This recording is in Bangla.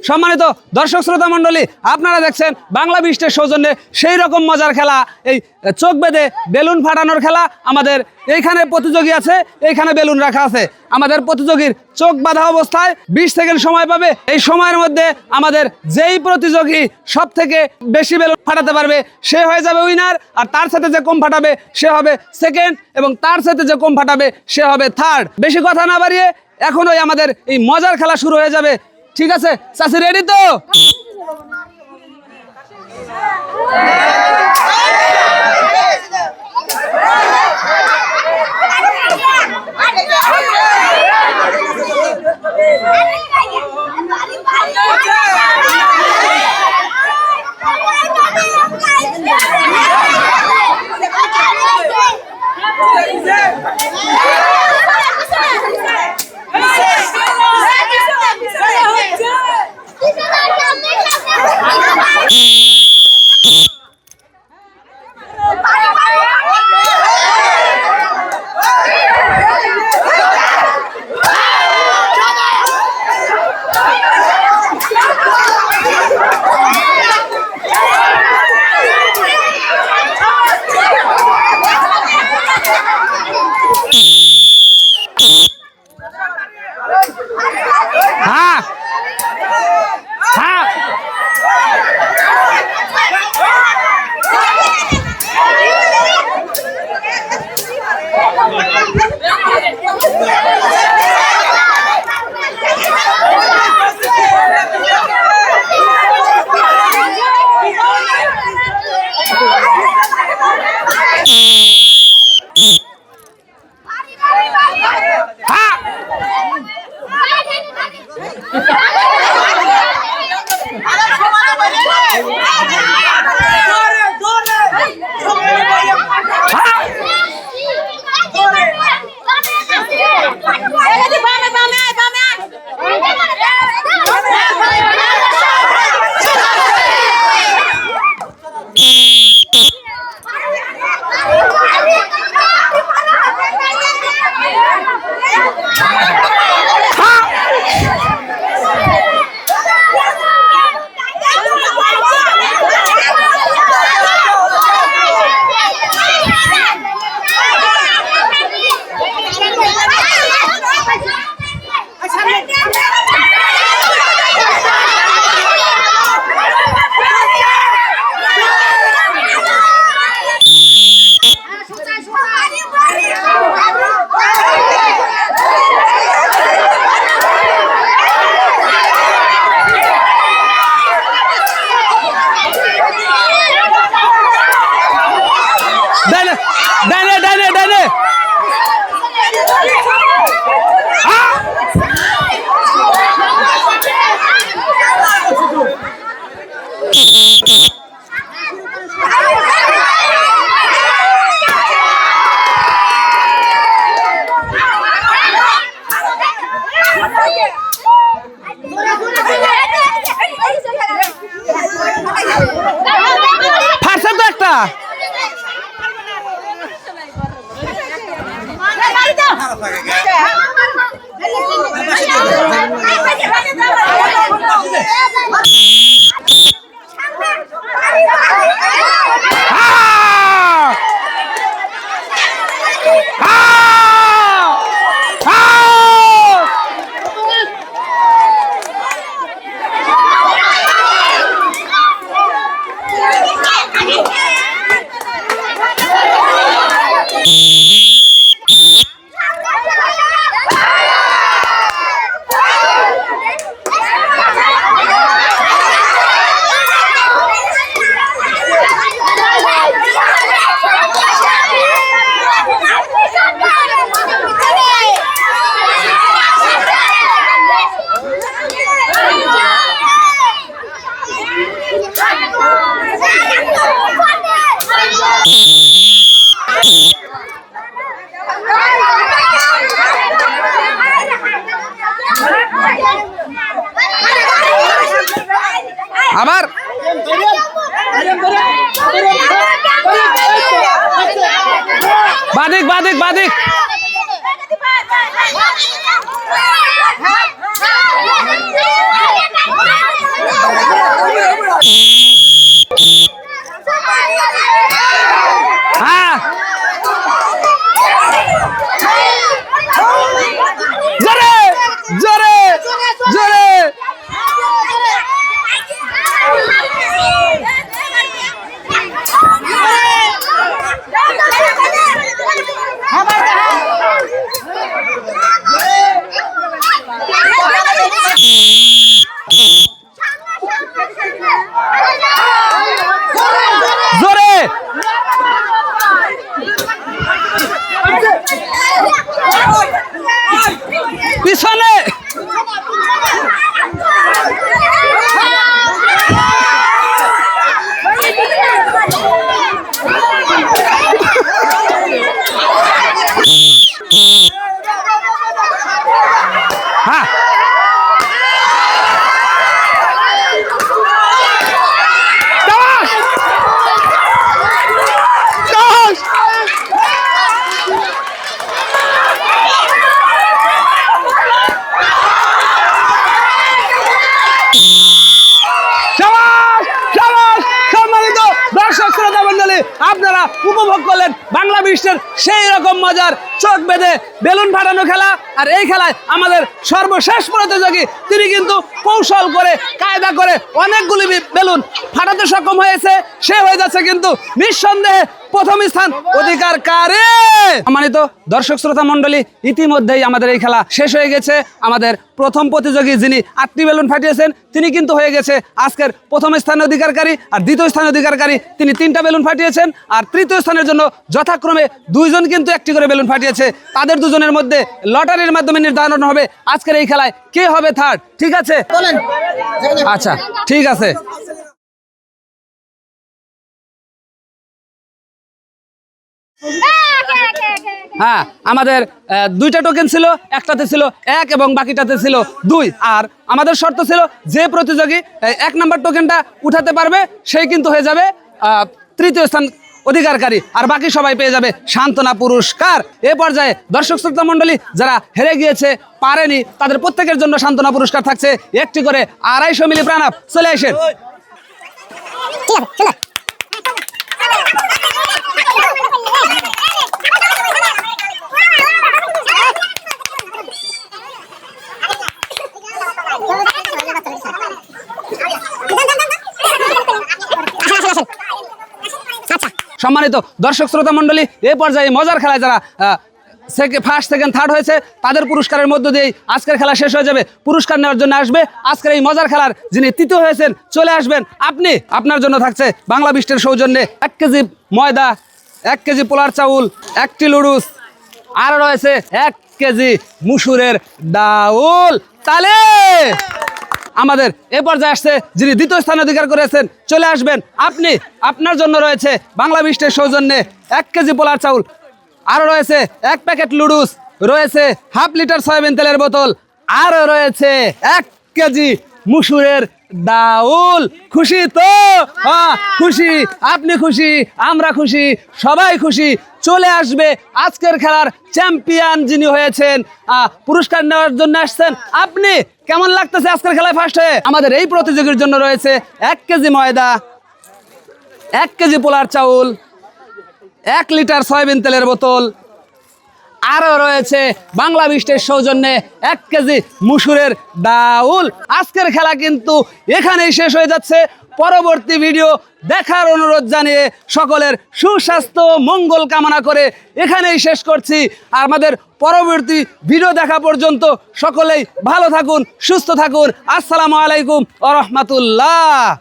সম্মানিত দর্শক শ্রোতা মণ্ডলী, আপনারা দেখছেন বাংলা বিস্টের সৌজন্যে সেই রকম মজার খেলা, এই চোখ বেঁধে বেলুন ফাটানোর খেলা। আমাদের এইখানে প্রতিযোগী আছে, এইখানে বেলুন রাখা আছে। আমাদের প্রতিযোগীর চোখ বাঁধা অবস্থায় 20 সেকেন্ড সময় পাবে। এই সময়ের মধ্যে আমাদের যেই প্রতিযোগী সব থেকে বেশি বেলুন ফাটাতে পারবে সে হয়ে যাবে উইনার, আর তার সাথে যে কম ফাটাবে সে হবে সেকেন্ড, এবং তার সাথে যে কম ফাটাবে সে হবে থার্ড। বেশি কথা না বাড়িয়ে এখনই আমাদের এই মজার খেলা শুরু হয়ে যাবে। ঠিক আছে চাচি, রেডি তো? হ্যাঁ হ্যাঁ ফারছে তো একটা। আবার বাদিক বাদিক বাদিক আপনারা উপভোগ করলেন বাংলা বিশ্বের সেই রকম মজার চোখ বেঁধে বেলুন ফাটানো খেলা। আর এই খেলায় আমাদের সর্বশেষ প্রতিযোগী তিনি কিন্তু কৌশল করে কায়দা করে অনেকগুলি বেলুন ফাটাতে সক্ষম হয়েছে। সে হয়ে যাচ্ছে কিন্তু নিঃসন্দেহে প্রথম স্থান অধিকারকারী। সম্মানিত দর্শক শ্রোতা মণ্ডলী, ইতিমধ্যেই আমাদের এই খেলা শেষ হয়ে গেছে। আমাদের প্রথম প্রতিযোগী যিনি 8টি বেলুন ফাটিয়েছেন তিনি কিন্তু হয়ে গেছে আজকের প্রথম স্থানের অধিকারকারী। আর দ্বিতীয় স্থানের অধিকারকারী তিনি 3টা বেলুন ফাটিয়েছেন। আর তৃতীয় স্থানের জন্য যথাক্রমে 2 জন কিন্তু 1টি করে বেলুন ফাটিয়েছে। তাদের দুজনের মধ্যে লটারির মাধ্যমে নির্ধারণ হবে আজকের এই খেলায় কে হবে থার্ড। ঠিক আছে, আচ্ছা ঠিক আছে। হ্যাঁ, আমাদের 2টা টোকেন ছিল, একটাতে ছিল 1 এবং বাকিটাতে ছিল 2। আর আমাদের শর্ত ছিল যে প্রতিযোগী 1 নাম্বার টোকেনটা উঠাতে পারবে সেই কিন্তু হয়ে যাবে তৃতীয় স্থান অধিকারকারী, আর বাকি সবাই পেয়ে যাবে সান্ত্বনা পুরস্কার। এ পর্যায়ে দর্শক শ্রোতা মণ্ডলী যারা হেরে গিয়েছে, পারেনি, তাদের প্রত্যেকের জন্য সান্ত্বনা পুরস্কার থাকছে 1টি করে 250 মিলি প্রাণাপ। চলে আসেন। সম্মানিত দর্শক শ্রোতা মণ্ডলী, এই পর্যায়ে মজার খেলায় যারা ফার্স্ট সেকেন্ড থার্ড হয়েছে তাদের পুরস্কারের মধ্য দিয়েই আজকের খেলা শেষ হয়ে যাবে। পুরস্কার নেওয়ার জন্য আসবে আজকের এই মজার খেলার যিনি তৃতীয় হয়েছেন, চলে আসবেন আপনি। আপনার জন্য থাকছে বাংলা বিস্টের সৌজন্যে 1 কেজি ময়দা, 1 কেজি পোলার চাউল, 1টি লুডুস, আর রয়েছে 1 কেজি মুসুরের ডাউল। তাহলে আমাদের এ পর্যায়ে আসছে যিনি দ্বিতীয় স্থান অধিকার করেছেন, চলে আসবেন আপনি। আপনার জন্য রয়েছে বাংলা বিস্টের সৌজন্যে 1 কেজি পোলার চাউল, আরও রয়েছে 1 প্যাকেট লুডুস, রয়েছে হাফ লিটার সয়াবিন তেলের বোতল, আরও রয়েছে 1 কেজি মুসুরের ডাউল। খুশি তো? হ্যাঁ খুশি, আপনি খুশি, আমরা খুশি, সবাই খুশি। চলে আসবে আজকের খেলার চ্যাম্পিয়ন যিনি হয়েছেন, পুরস্কার নেওয়ার জন্য আসছেন আপনি। কেমন লাগতেছে আজকের খেলায় ফার্স্ট হয়ে? আমাদের এই প্রতিযোগীর জন্য রয়েছে 1 কেজি ময়দা, 1 কেজি পোলার চাউল, 1 লিটার সয়াবিন তেলের বোতল, আরও রয়েছে বাংলা বিস্টের সৌজন্যে 1 কেজি মুসুরের ডাউল। আজকের খেলা কিন্তু এখানেই শেষ হয়ে যাচ্ছে। পরবর্তী ভিডিও দেখার অনুরোধ জানিয়ে সকলের সুস্বাস্থ্য মঙ্গল কামনা করে এখানেই শেষ করছি। আর আমাদের পরবর্তী ভিডিও দেখা পর্যন্ত সকলেই ভালো থাকুন, সুস্থ থাকুন। আসসালামু আলাইকুম ওয়া রাহমাতুল্লাহ।